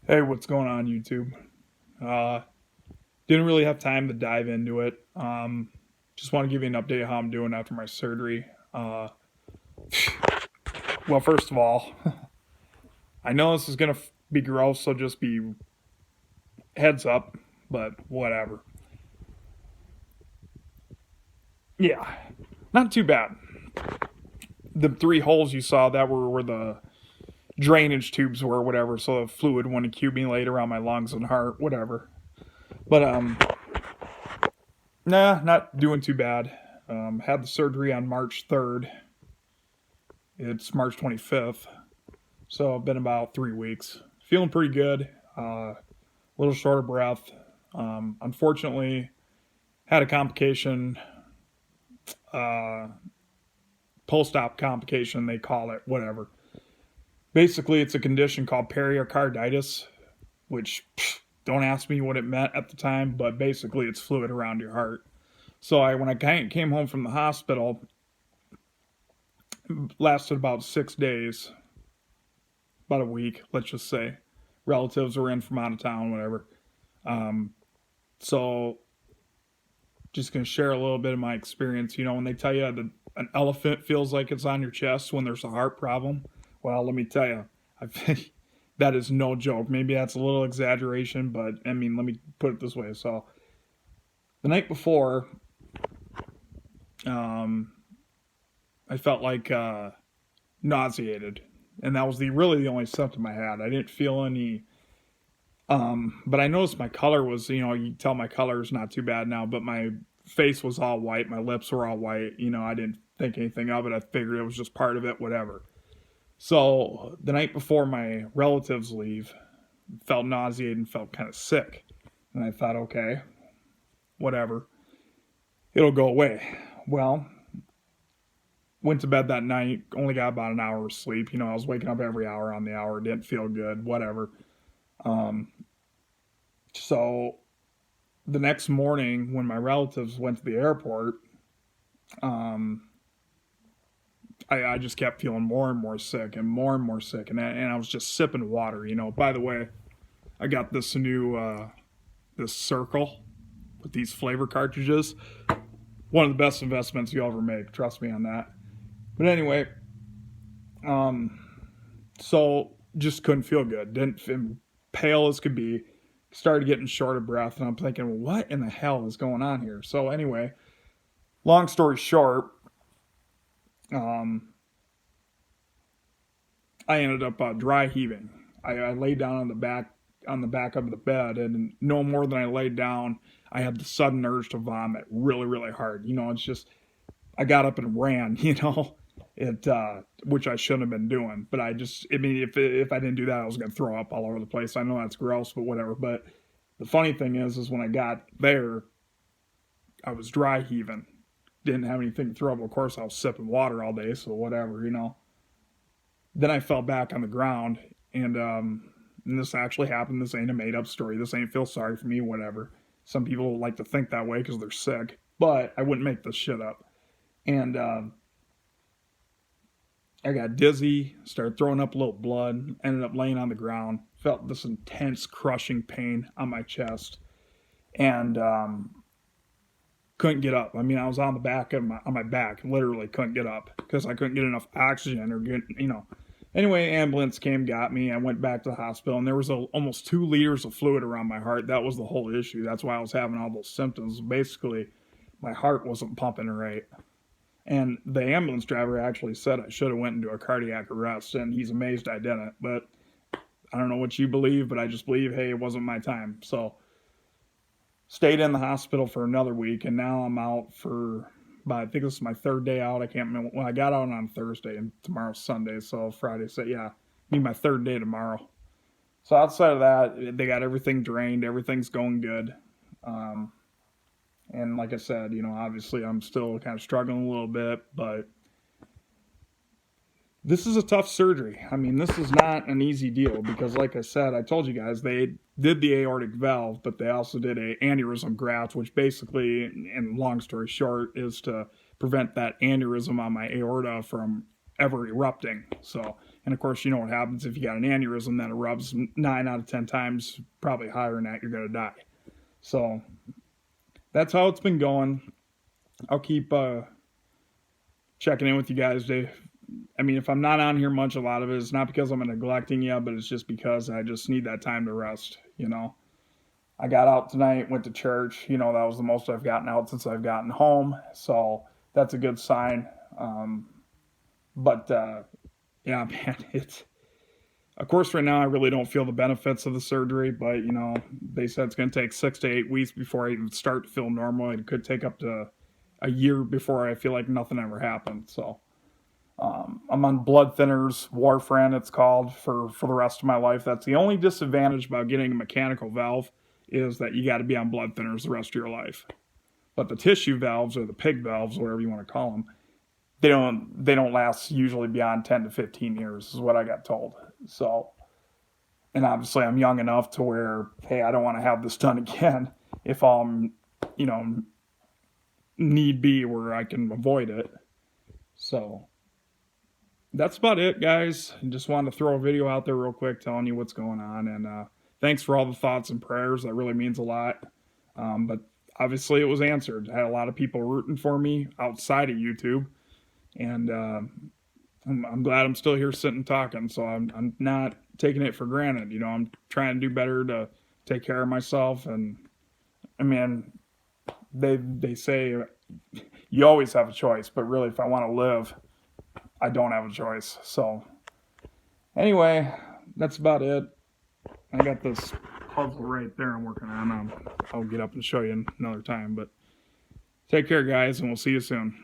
Hey, what's going on, YouTube? Uh, didn't really have time to dive into it. Just want to give you an update of how I'm doing after my surgery. Well, first of all, I know this is gonna be gross, so just be heads up. But whatever. Yeah, not too bad. The three holes you saw that were where the drainage tubes were, whatever. So the fluid wouldn't accumulate around my lungs and heart, whatever. But nah, not doing too bad. Had the surgery on March 3rd. It's March 25th, so I've been about 3 weeks. Feeling pretty good. A little short of breath. Unfortunately, had a complication, uh, post-op complication, they call it, whatever. Basically, it's a condition called pericarditis, which don't ask me what it meant at the time, but basically it's fluid around your heart. So when I came home from the hospital, lasted about 6 days, about a week, let's just say. Relatives were in from out of town, whatever. Um, so just gonna share a little bit of my experience. You know, when they tell you that an elephant feels like it's on your chest when there's a heart problem, well, let me tell you, I think that is no joke. Maybe that's a little exaggeration, but I mean, let me put it this way. So the night before, um, I felt like nauseated, and that was the only symptom I had. I didn't feel any. But I noticed my color was, you know, you can tell my color is not too bad now, but my face was all white, my lips were all white. You know, I didn't think anything of it. I figured it was just part of it, whatever. So the night before my relatives leave, felt nauseated and felt kind of sick. And I thought, okay, whatever, it'll go away. Well, went to bed that night, only got about an hour of sleep. You know, I was waking up every hour on the hour, didn't feel good, whatever. Um, so the next morning, when my relatives went to the airport, um, I just kept feeling more and more sick and more and more sick, and I was just sipping water. You know. By the way, I got this new this Circle with these flavor cartridges. One of the best investments you'll ever make. Trust me on that. But anyway, um, so just couldn't feel good. Didn't feel pale as could be. Started getting short of breath, and I'm thinking, well, what in the hell is going on here? So anyway, long story short, um, I ended up dry heaving. I laid down on the back of the bed, and no more than I laid down, I had the sudden urge to vomit really, really hard. You know, it's just I got up and ran. You know, it which I shouldn't have been doing, but I mean, if I didn't do that, I was gonna throw up all over the place. I know that's gross, but whatever. But the funny thing is when I got there, I was dry heaving. Didn't have anything to throw up. Of course, I was sipping water all day, so whatever, you know. Then I fell back on the ground, and this actually happened. This ain't a made up story. This ain't feel sorry for me, whatever. Some people like to think that way because they're sick, but I wouldn't make this shit up. And I got dizzy, started throwing up a little blood, ended up laying on the ground, felt this intense crushing pain on my chest, and couldn't get up. I mean, I was on the back of on my back, literally couldn't get up because I couldn't get enough oxygen or get, you know. Anyway, ambulance came, got me. I went back to the hospital, and there was almost 2 liters of fluid around my heart. That was the whole issue. That's why I was having all those symptoms. Basically, my heart wasn't pumping right. And the ambulance driver actually said I should have went into a cardiac arrest, and he's amazed I didn't. But I don't know what you believe, but I just believe, hey, it wasn't my time. So stayed in the hospital for another week, and now I'm out for. But I think this is my third day out. I can't remember. Well, I got out on Thursday, and tomorrow's Sunday, so Friday. So yeah, be my third day tomorrow. So outside of that, they got everything drained. Everything's going good. Um, and like I said, you know, obviously I'm still kind of struggling a little bit, but this is a tough surgery. I mean, this is not an easy deal because, like I said, I told you guys they did the aortic valve, but they also did a aneurysm graft, which basically, and long story short, is to prevent that aneurysm on my aorta from ever erupting. So And of course, you know what happens if you got an aneurysm, that erupts 9 out of 10 times, probably higher than that, you're going to die. So that's how it's been going. I'll keep checking in with you guys, Dave. I mean, if I'm not on here much, a lot of it is not because I'm neglecting you, but it's just because I just need that time to rest, you know. I got out tonight, went to church. You know, that was the most I've gotten out since I've gotten home. So that's a good sign. Yeah, man, it's, of course, right now I really don't feel the benefits of the surgery, but, you know, they said it's going to take 6 to 8 weeks before I even start to feel normal. It could take up to a year before I feel like nothing ever happened. So I'm on blood thinners, warfarin it's called, for the rest of my life. That's the only disadvantage about getting a mechanical valve, is that you got to be on blood thinners the rest of your life. But the tissue valves, or the pig valves, whatever you want to call them, they don't last usually beyond 10 to 15 years, is what I got told. So, and obviously I'm young enough to where, hey, I don't want to have this done again if I'm, you know, need be, where I can avoid it. So that's about it, guys. I just wanted to throw a video out there real quick telling you what's going on. And thanks for all the thoughts and prayers. That really means a lot. But obviously it was answered. I had a lot of people rooting for me outside of YouTube. And I'm glad I'm still here sitting talking. So I'm not taking it for granted. You know, I'm trying to do better to take care of myself. And I mean, they say you always have a choice, but really, if I want to live, I don't have a choice. So anyway, that's about it. I got this puzzle right there I'm working on. I'll get up and show you another time, but take care, guys, and we'll see you soon.